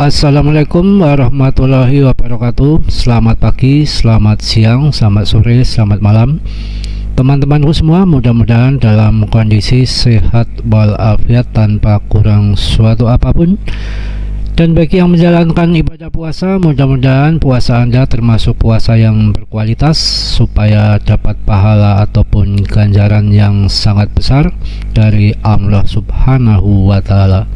Assalamualaikum warahmatullahi wabarakatuh. Selamat pagi, selamat siang, selamat sore, selamat malam teman-temanku semua. Mudah-mudahan dalam kondisi sehat walafiat tanpa kurang suatu apapun. Dan bagi yang menjalankan ibadah puasa, mudah-mudahan puasa Anda termasuk puasa yang berkualitas, supaya dapat pahala ataupun ganjaran yang sangat besar dari Allah Subhanahu wa Ta'ala.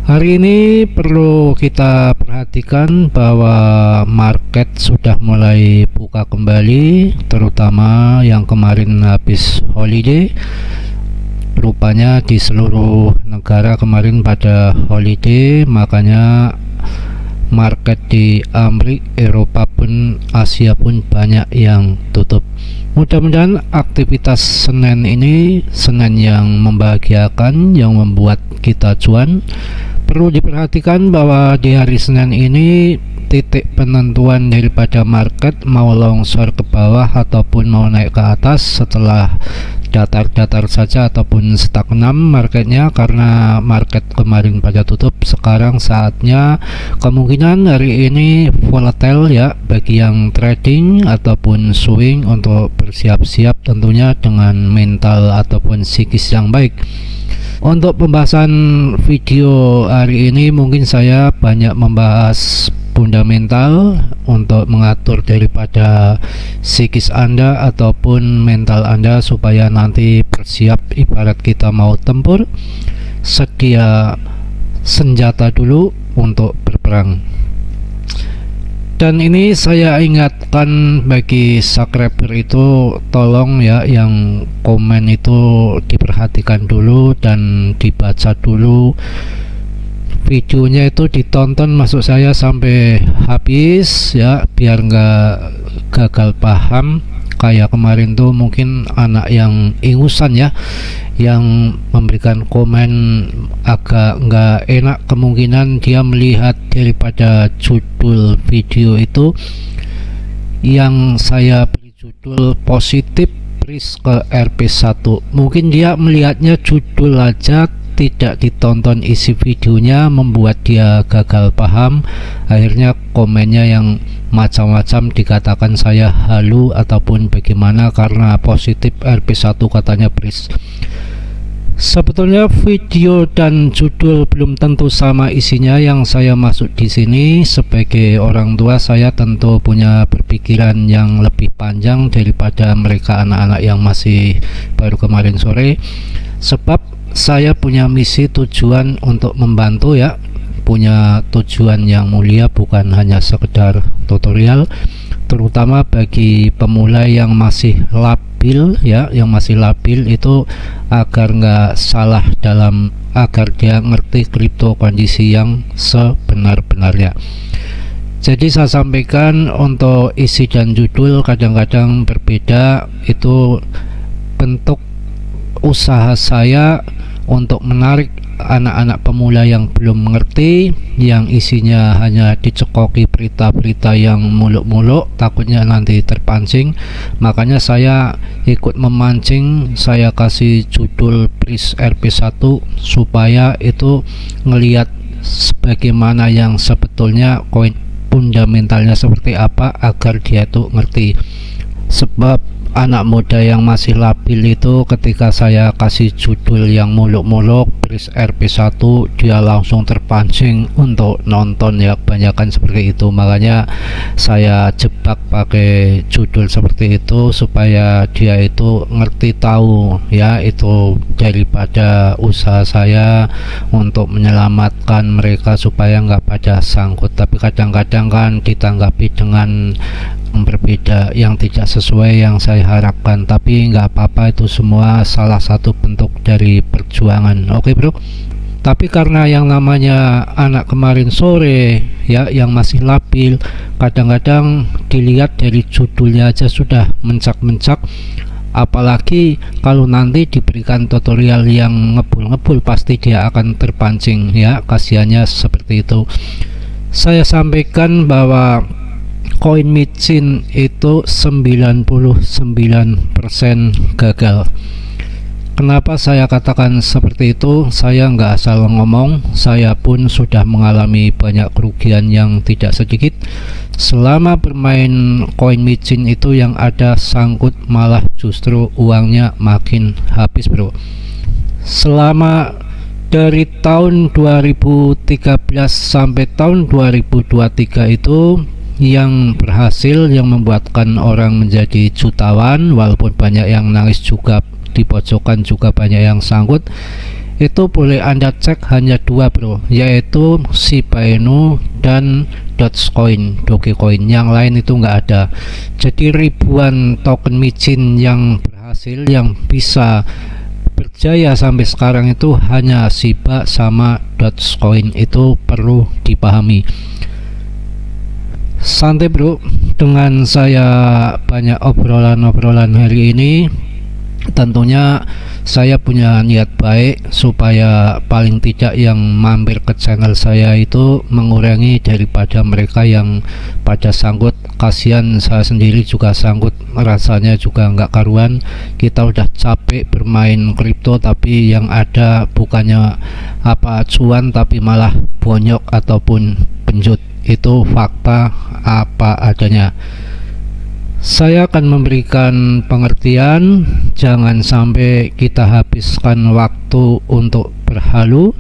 Hari ini perlu kita perhatikan bahwa market sudah mulai buka kembali, terutama yang kemarin habis holiday. Rupanya di seluruh negara kemarin pada holiday, makanya market di Amerika, Eropa pun, Asia pun banyak yang tutup. Mudah-mudahan aktivitas Senin ini Senin yang membahagiakan, yang membuat kita cuan. Perlu diperhatikan bahwa di hari Senin ini titik penentuan daripada market mau longsor ke bawah ataupun mau naik ke atas setelah datar-datar saja ataupun stagnan marketnya, karena market kemarin pada tutup. Sekarang saatnya kemungkinan hari ini volatile ya, bagi yang trading ataupun swing untuk bersiap-siap tentunya dengan mental ataupun psikis yang baik. Untuk pembahasan video hari ini mungkin saya banyak membahas fundamental untuk mengatur daripada psikis Anda ataupun mental Anda, supaya nanti bersiap ibarat kita mau tempur, sedia senjata dulu untuk berperang. Dan ini saya ingatkan bagi subscriber itu, tolong ya yang komen itu diperhatikan dulu dan dibaca dulu, videonya itu ditonton maksud saya sampai habis ya, biar nggak gagal paham. Kayak kemarin tuh mungkin anak yang ingusan ya, yang memberikan komen agak nggak enak, kemungkinan dia melihat daripada judul video itu yang saya beri judul positif risk ke RP1. Mungkin dia melihatnya judul aja, tidak ditonton isi videonya, membuat dia gagal paham. Akhirnya komennya yang macam-macam, dikatakan saya halu ataupun bagaimana karena positif RP1 katanya Pris. Sebetulnya video dan judul belum tentu sama isinya. Yang saya maksud di sini, sebagai orang tua saya tentu punya berpikiran yang lebih panjang daripada mereka anak-anak yang masih baru kemarin sore. Sebab saya punya misi tujuan untuk membantu ya, punya tujuan yang mulia, bukan hanya sekedar tutorial, terutama bagi pemula yang masih labil ya, yang masih labil itu agar nggak salah agar dia ngerti kripto kondisi yang sebenar-benarnya. Jadi saya sampaikan untuk isi dan judul kadang-kadang berbeda, itu bentuk usaha saya untuk menarik anak-anak pemula yang belum mengerti, yang isinya hanya dicekoki berita-berita yang muluk-muluk, takutnya nanti terpancing. Makanya saya ikut memancing, saya kasih judul Pris RP1 supaya itu ngelihat sebagaimana yang sebetulnya koin fundamentalnya seperti apa, agar dia itu ngerti. Sebab anak muda yang masih labil itu ketika saya kasih judul yang muluk-muluk Pris RP1, dia langsung terpancing untuk nonton ya, kebanyakan seperti itu. Makanya saya jebak pakai judul seperti itu supaya dia itu ngerti, tahu ya, itu daripada usaha saya untuk menyelamatkan mereka supaya nggak pada sangkut. Tapi kadang-kadang kan ditanggapi dengan berbeda, yang tidak sesuai yang saya harapkan. Tapi nggak apa-apa, itu semua salah satu bentuk dari perjuangan. Oke bro. Tapi karena yang namanya anak kemarin sore ya, yang masih labil, kadang-kadang dilihat dari judulnya aja sudah mencak-mencak, apalagi kalau nanti diberikan tutorial yang ngebul-ngebul, pasti dia akan terpancing ya, kasihannya seperti itu. Saya sampaikan bahwa koin micin itu 99% gagal. Kenapa saya katakan seperti itu? Saya nggak asal ngomong, saya pun sudah mengalami banyak kerugian yang tidak sedikit. Selama bermain koin micin itu yang ada sangkut malah justru uangnya makin habis bro. Selama dari tahun 2013 sampai tahun 2023 itu yang berhasil, yang membuatkan orang menjadi jutawan, walaupun banyak yang nangis juga, di pojokan juga banyak yang sangkut, itu boleh Anda cek hanya dua bro, yaitu Shiba Inu dan Dogecoin. Yang lain itu nggak ada. Jadi ribuan token micin yang berhasil, yang bisa berjaya sampai sekarang itu hanya Shiba sama Dogecoin, itu perlu dipahami. Santai bro, dengan saya banyak obrolan hari ini. Tentunya saya punya niat baik supaya paling tidak yang mampir ke channel saya itu mengurangi daripada mereka yang pada sangkut. Kasihan saya sendiri juga sangkut, rasanya juga nggak karuan. Kita udah capek bermain kripto tapi yang ada bukannya apa cuan tapi malah bonyok ataupun penjut. Itu fakta apa adanya. Saya akan memberikan pengertian, jangan sampai kita habiskan waktu untuk berhalu,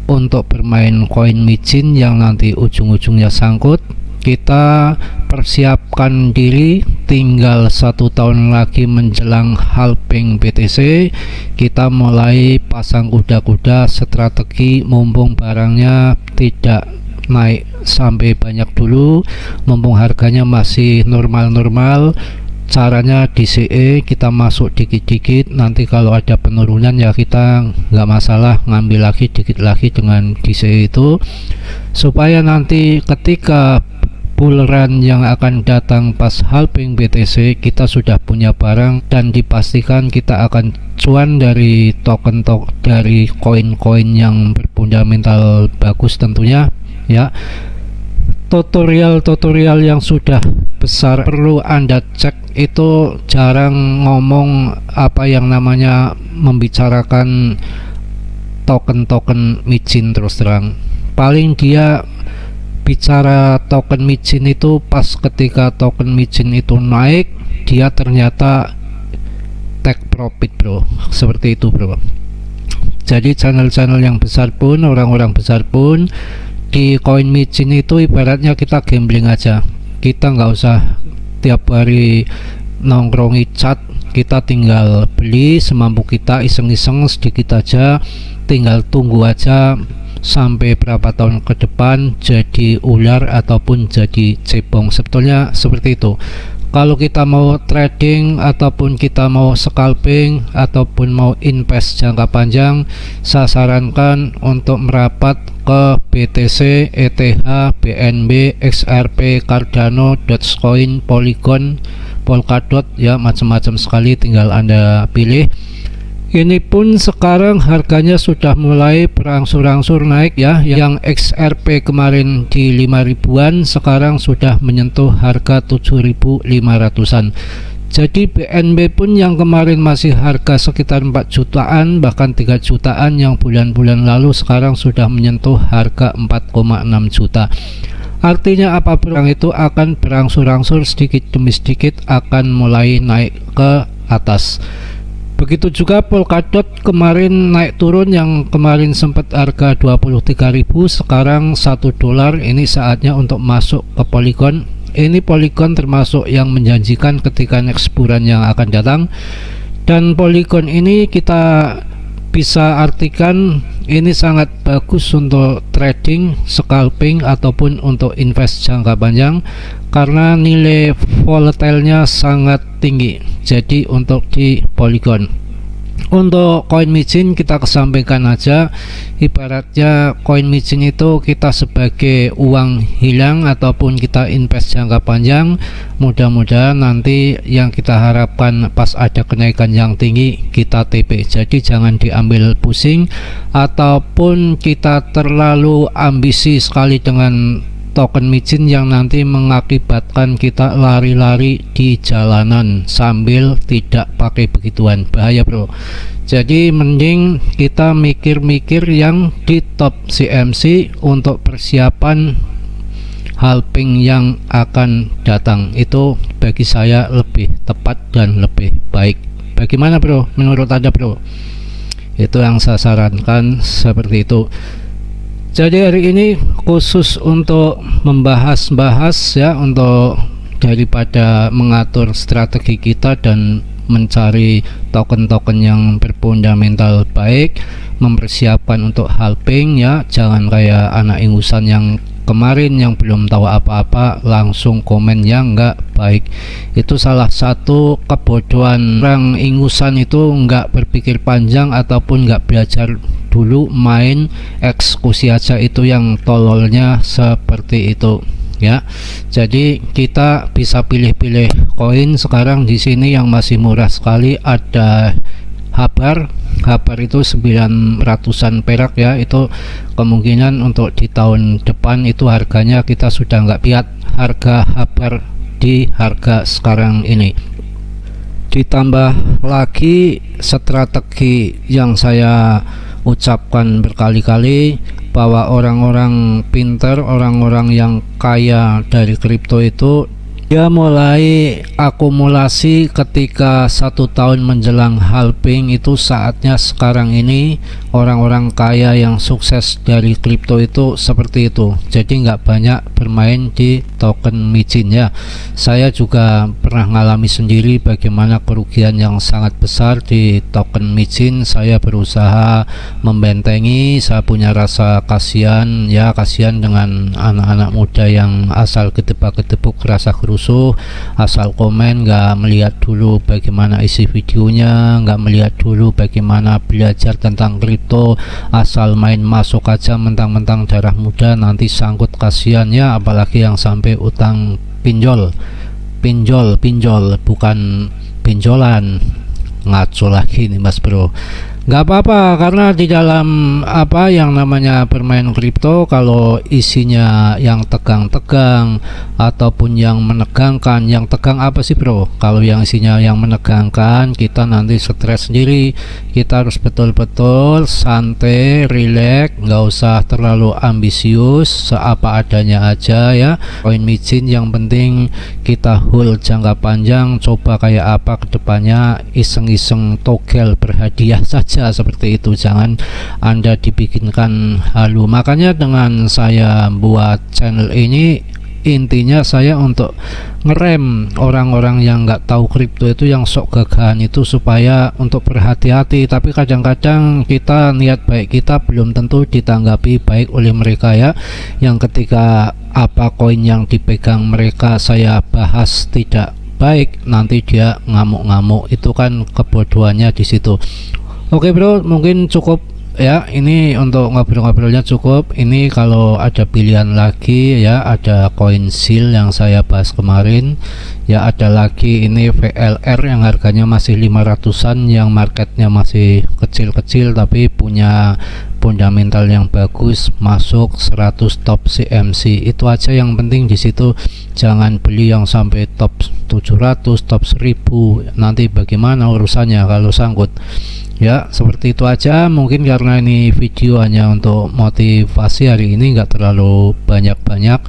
untuk bermain koin micin yang nanti ujung-ujungnya sangkut. Kita persiapkan diri, tinggal 1 tahun lagi menjelang halving BTC. Kita mulai pasang kuda-kuda strategi mumpung barangnya tidak naik sampai banyak dulu, mumpung harganya masih normal-normal. Caranya DCE, kita masuk dikit-dikit, nanti kalau ada penurunan ya kita nggak masalah ngambil lagi dikit lagi dengan DCE itu, supaya nanti ketika bull run yang akan datang pas halving BTC kita sudah punya barang dan dipastikan kita akan cuan dari dari koin-koin yang berfundamental bagus tentunya ya. Tutorial yang sudah besar perlu Anda cek, itu jarang ngomong apa yang namanya membicarakan token micin. Terus terang, paling dia bicara token micin itu pas ketika token micin itu naik, dia ternyata take profit bro, seperti itu bro. Jadi channel-channel yang besar pun, orang-orang besar pun di koin micin itu ibaratnya kita gambling aja. Kita nggak usah tiap hari nongkrongi chat, kita tinggal beli semampu kita, iseng-iseng sedikit aja, tinggal tunggu aja sampai berapa tahun ke depan jadi ular ataupun jadi cebong. Sebetulnya seperti itu. Kalau kita mau trading ataupun kita mau scalping ataupun mau invest jangka panjang, saya sarankan untuk merapat ke BTC, ETH, BNB, XRP, Cardano, Dogecoin, Polygon, Polkadot ya, macam-macam sekali, tinggal Anda pilih. Ini pun sekarang harganya sudah mulai berangsur-angsur naik ya. Yang XRP kemarin di 5 ribuan, sekarang sudah menyentuh harga 7.500-an. Jadi BNB pun yang kemarin masih harga sekitar 4 jutaan bahkan 3 jutaan yang bulan-bulan lalu, sekarang sudah menyentuh harga 4,6 juta. Artinya apa bro? Itu akan berangsur-angsur sedikit demi sedikit akan mulai naik ke atas. Begitu juga Polkadot kemarin naik turun, yang kemarin sempat harga 23.000, sekarang $1. Ini saatnya untuk masuk ke Polygon. Ini Polygon termasuk yang menjanjikan ketika next bulan yang akan datang. Dan Polygon ini kita bisa artikan ini sangat bagus untuk trading, scalping ataupun untuk invest jangka panjang karena nilai volatilenya sangat tinggi. Jadi untuk di Polygon, untuk koin micin kita kesampingkan aja. Ibaratnya koin micin itu kita sebagai uang hilang ataupun kita invest jangka panjang. Mudah-mudahan nanti yang kita harapkan pas ada kenaikan yang tinggi kita TP. Jadi jangan diambil pusing ataupun kita terlalu ambisi sekali dengan token micin yang nanti mengakibatkan kita lari-lari di jalanan sambil tidak pakai begituan, bahaya bro. Jadi mending kita mikir-mikir yang di top CMC untuk persiapan halving yang akan datang. Itu bagi saya lebih tepat dan lebih baik. Bagaimana bro, menurut Anda bro? Itu yang saya sarankan seperti itu. Jadi hari ini khusus untuk membahas ya, untuk daripada mengatur strategi kita dan mencari token-token yang berfundamental baik, mempersiapkan untuk halving ya. Jangan kayak anak ingusan yang kemarin yang belum tahu apa-apa langsung komen yang enggak baik. Itu salah satu kebodohan orang ingusan, itu enggak berpikir panjang ataupun enggak belajar dulu, main eksekusi aja. Itu yang tololnya seperti itu ya. Jadi kita bisa pilih-pilih koin sekarang di sini yang masih murah sekali. Ada Habar itu 900-an perak ya. Itu kemungkinan untuk di tahun depan itu harganya kita sudah nggak lihat harga Habar di harga sekarang ini. Ditambah lagi strategi yang saya ucapkan berkali-kali, bahwa orang-orang pintar, orang-orang yang kaya dari kripto itu dia mulai akumulasi ketika 1 tahun menjelang halving. Itu saatnya sekarang ini orang-orang kaya yang sukses dari kripto itu seperti itu. Jadi nggak banyak bermain di token micin ya. Saya juga pernah ngalami sendiri bagaimana kerugian yang sangat besar di token micin. Saya berusaha membentengi, saya punya rasa kasihan ya, kasihan dengan anak-anak muda yang asal gedebak-gedebuk, rasa rusuh, asal komen, nggak melihat dulu bagaimana isi videonya, nggak melihat dulu bagaimana belajar tentang kripto, asal main masuk aja mentang-mentang darah muda, nanti sangkut, kasihan ya. Apalagi yang sampai utang pinjol bukan pinjolan. Ngaco lagi nih mas bro. Nggak apa-apa, karena di dalam apa yang namanya bermain kripto, kalau isinya yang tegang-tegang ataupun yang menegangkan. Yang tegang apa sih bro? Kalau yang isinya yang menegangkan, kita nanti stres sendiri. Kita harus betul-betul santai, relax, nggak usah terlalu ambisius, seapa adanya aja ya. Koin micin yang penting kita hold jangka panjang, coba kayak apa kedepannya, iseng-iseng togel berhadiah saja seperti itu. Jangan Anda dibikinkan halu. Makanya dengan saya buat channel ini, intinya saya untuk ngerem orang-orang yang nggak tahu kripto itu, yang sok gagahan itu, supaya untuk berhati-hati. Tapi kadang-kadang kita niat baik kita belum tentu ditanggapi baik oleh mereka ya. Yang ketika apa koin yang dipegang mereka saya bahas tidak baik, nanti dia ngamuk-ngamuk. Itu kan kebodohannya di situ. Oke bro, mungkin cukup ya, ini untuk ngobrol-ngobrolnya cukup. Ini kalau ada pilihan lagi ya, ada koin seal yang saya bahas kemarin ya, ada lagi ini VLR yang harganya masih 500-an, yang marketnya masih kecil-kecil tapi punya fundamental yang bagus, masuk 100 top CMC. Itu aja yang penting di situ. Jangan beli yang sampai top 700, top 1000, nanti bagaimana urusannya kalau sangkut ya. Seperti itu aja. Mungkin karena ini video hanya untuk motivasi hari ini, nggak terlalu banyak-banyak.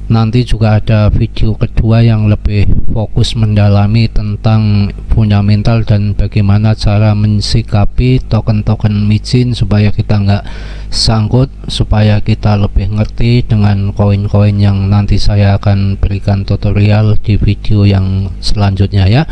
Nanti juga ada video kedua yang lebih fokus mendalami tentang fundamental dan bagaimana cara mensikapi token-token micin supaya kita nggak sangkut, supaya kita lebih ngerti dengan koin-koin yang nanti saya akan berikan tutorial di video yang selanjutnya ya.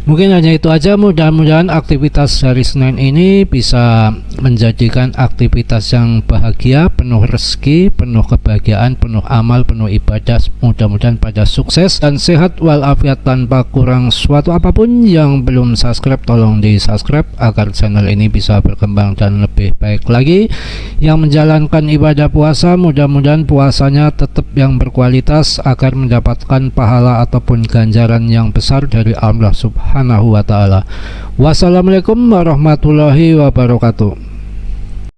Mungkin hanya itu aja. Mudah-mudahan aktivitas hari Senin ini bisa menjadikan aktivitas yang bahagia, penuh rezeki, penuh kebahagiaan, penuh amal, penuh ibadah. Mudah-mudahan pada sukses dan sehat walafiat tanpa kurang suatu apapun. Yang belum subscribe tolong di subscribe agar channel ini bisa berkembang dan lebih baik lagi. Yang menjalankan ibadah puasa, mudah-mudahan puasanya tetap yang berkualitas agar mendapatkan pahala ataupun ganjaran yang besar dari Allah Subhanahu wa ta'ala. Wassalamualaikum warahmatullahi wabarakatuh.